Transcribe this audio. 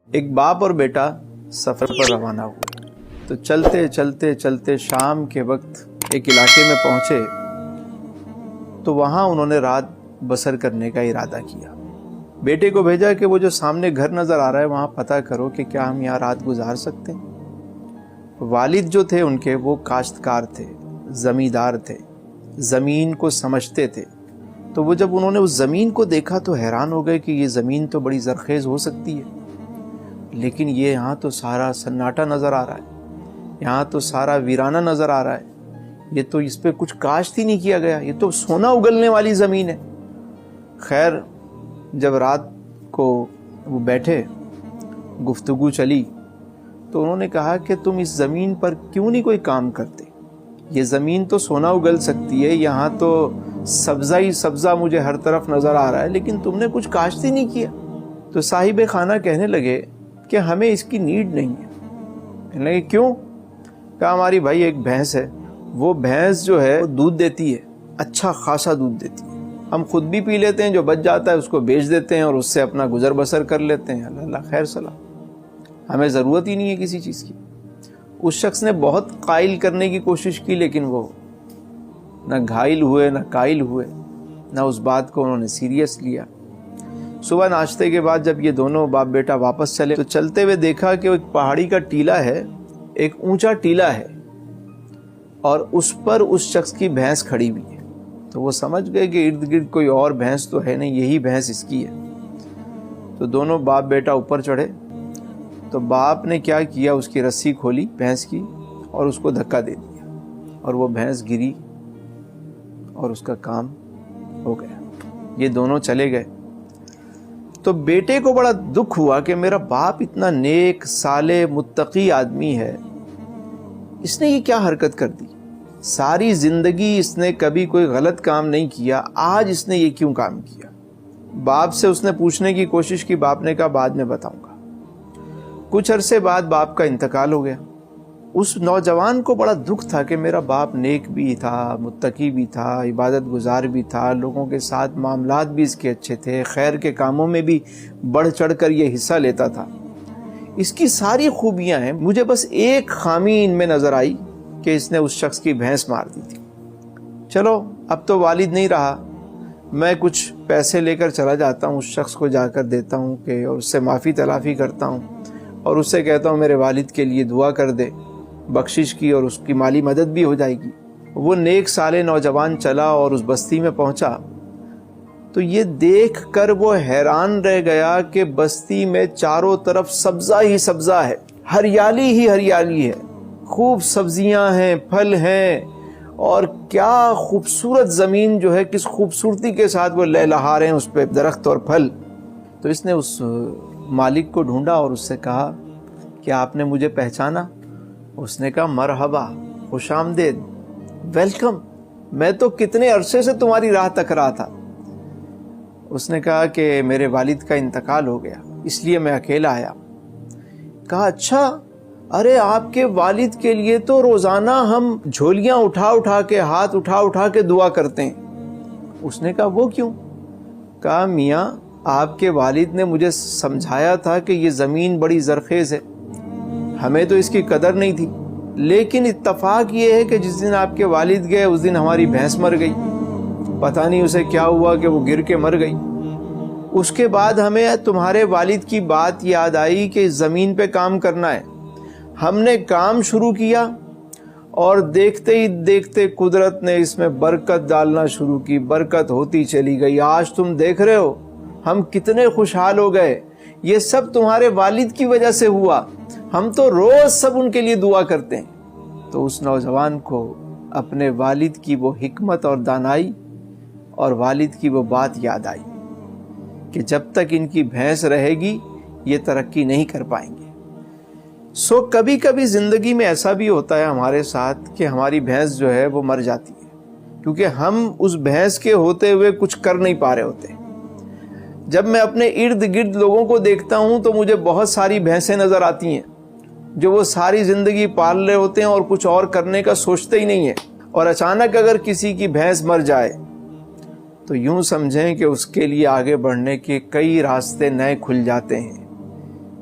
ایک باپ اور بیٹا سفر پر روانہ ہوئے تو چلتے چلتے چلتے شام کے وقت ایک علاقے میں پہنچے تو وہاں انہوں نے رات بسر کرنے کا ارادہ کیا۔ بیٹے کو بھیجا کہ وہ جو سامنے گھر نظر آ رہا ہے وہاں پتہ کرو کہ کیا ہم یہاں رات گزار سکتے ہیں۔ والد جو تھے ان کے وہ کاشتکار تھے، زمیندار تھے، زمین کو سمجھتے تھے، تو وہ جب انہوں نے اس زمین کو دیکھا تو حیران ہو گئے کہ یہ زمین تو بڑی زرخیز ہو سکتی ہے، لیکن یہ یہاں تو سارا سناٹا نظر آ رہا ہے، یہاں تو سارا ویرانہ نظر آ رہا ہے، یہ تو اس پہ کچھ کاشت ہی نہیں کیا گیا، یہ تو سونا اگلنے والی زمین ہے۔ خیر جب رات کو وہ بیٹھے، گفتگو چلی تو انہوں نے کہا کہ تم اس زمین پر کیوں نہیں کوئی کام کرتے؟ یہ زمین تو سونا اگل سکتی ہے، یہاں تو سبزہ ہی سبزہ مجھے ہر طرف نظر آ رہا ہے، لیکن تم نے کچھ کاشت ہی نہیں کیا۔ تو صاحب خانہ کہنے لگے کہ ہمیں اس کی نیڈ نہیں ہے۔ کہنے لگے کیوں؟ کہا ہماری بھائی ایک بھینس ہے، وہ بھینس جو ہے دودھ دیتی ہے، اچھا خاصا دودھ دیتی ہے، ہم خود بھی پی لیتے ہیں، جو بچ جاتا ہے اس کو بیچ دیتے ہیں اور اس سے اپنا گزر بسر کر لیتے ہیں، اللہ خیر سلام، ہمیں ضرورت ہی نہیں ہے کسی چیز کی۔ اس شخص نے بہت قائل کرنے کی کوشش کی، لیکن وہ نہ گھائل ہوئے نہ قائل ہوئے، نہ اس بات کو انہوں نے سیریس لیا۔ صبح ناشتے کے بعد جب یہ دونوں باپ بیٹا واپس چلے تو چلتے ہوئے دیکھا کہ ایک پہاڑی کا ٹیلہ ہے، ایک اونچا ٹیلہ ہے، اور اس پر اس شخص کی بھینس کھڑی ہوئی ہے۔ تو وہ سمجھ گئے کہ ارد گرد کوئی اور بھینس تو ہے نہیں، یہی بھینس اس کی ہے۔ تو دونوں باپ بیٹا اوپر چڑھے تو باپ نے کیا کیا، اس کی رسی کھولی بھینس کی اور اس کو دھکا دے دیا، اور وہ بھینس گری اور اس کا کام ہو گیا۔ یہ دونوں چلے گئے تو بیٹے کو بڑا دکھ ہوا کہ میرا باپ اتنا نیک صالح متقی آدمی ہے، اس نے یہ کیا حرکت کر دی؟ ساری زندگی اس نے کبھی کوئی غلط کام نہیں کیا، آج اس نے یہ کیوں کام کیا؟ باپ سے اس نے پوچھنے کی کوشش کی، باپ نے کہا بعد میں بتاؤں گا۔ کچھ عرصے بعد باپ کا انتقال ہو گیا۔ اس نوجوان کو بڑا دکھ تھا کہ میرا باپ نیک بھی تھا، متقی بھی تھا، عبادت گزار بھی تھا، لوگوں کے ساتھ معاملات بھی اس کے اچھے تھے، خیر کے کاموں میں بھی بڑھ چڑھ کر یہ حصہ لیتا تھا، اس کی ساری خوبیاں ہیں، مجھے بس ایک خامی ان میں نظر آئی کہ اس نے اس شخص کی بھینس مار دی تھی۔ چلو اب تو والد نہیں رہا، میں کچھ پیسے لے کر چلا جاتا ہوں، اس شخص کو جا کر دیتا ہوں کہ اور اس سے معافی تلافی کرتا ہوں اور اس سے کہتا ہوں میرے والد کے لیے دعا کر دے، بخشش کی، اور اس کی مالی مدد بھی ہو جائے گی۔ وہ نیک صالح نوجوان چلا اور اس بستی میں پہنچا تو یہ دیکھ کر وہ حیران رہ گیا کہ بستی میں چاروں طرف سبزہ ہی سبزہ ہے، ہریالی ہی ہریالی ہے، خوب سبزیاں ہیں، پھل ہیں، اور کیا خوبصورت زمین جو ہے کس خوبصورتی کے ساتھ وہ لہلہا رہے ہیں اس پہ درخت اور پھل۔ تو اس نے اس مالک کو ڈھونڈا اور اس سے کہا کہ آپ نے مجھے پہچانا؟ اس نے کہا مرحبا، خوش آمدید، ویلکم، میں تو کتنے عرصے سے تمہاری راہ تک رہا تھا۔ اس نے کہا کہ میرے والد کا انتقال ہو گیا، اس لیے میں اکیلا آیا۔ کہا اچھا، ارے آپ کے والد کے لیے تو روزانہ ہم جھولیاں اٹھا اٹھا کے، ہاتھ اٹھا اٹھا کے دعا کرتے ہیں۔ اس نے کہا وہ کیوں؟ کہا میاں آپ کے والد نے مجھے سمجھایا تھا کہ یہ زمین بڑی زرخیز ہے، ہمیں تو اس کی قدر نہیں تھی، لیکن اتفاق یہ ہے کہ جس دن آپ کے والد گئے اس دن ہماری بھینس مر گئی، پتہ نہیں اسے کیا ہوا کہ وہ گر کے مر گئی۔ اس کے بعد ہمیں تمہارے والد کی بات یاد آئی کہ اس زمین پہ کام کرنا ہے، ہم نے کام شروع کیا اور دیکھتے ہی دیکھتے قدرت نے اس میں برکت ڈالنا شروع کی، برکت ہوتی چلی گئی، آج تم دیکھ رہے ہو ہم کتنے خوشحال ہو گئے، یہ سب تمہارے والد کی وجہ سے ہوا، ہم تو روز سب ان کے لیے دعا کرتے ہیں۔ تو اس نوجوان کو اپنے والد کی وہ حکمت اور دانائی اور والد کی وہ بات یاد آئی کہ جب تک ان کی بھینس رہے گی یہ ترقی نہیں کر پائیں گے۔ کبھی کبھی زندگی میں ایسا بھی ہوتا ہے ہمارے ساتھ کہ ہماری بھینس جو ہے وہ مر جاتی ہے، کیونکہ ہم اس بھینس کے ہوتے ہوئے کچھ کر نہیں پا رہے ہوتے۔ جب میں اپنے ارد گرد لوگوں کو دیکھتا ہوں تو مجھے بہت ساری بھینسیں نظر آتی ہیں جو وہ ساری زندگی پال رہے ہوتے ہیں اور کچھ اور کرنے کا سوچتے ہی نہیں ہیں، اور اچانک اگر کسی کی بھینس مر جائے تو یوں سمجھیں کہ اس کے لیے آگے بڑھنے کے کئی راستے نئے کھل جاتے ہیں،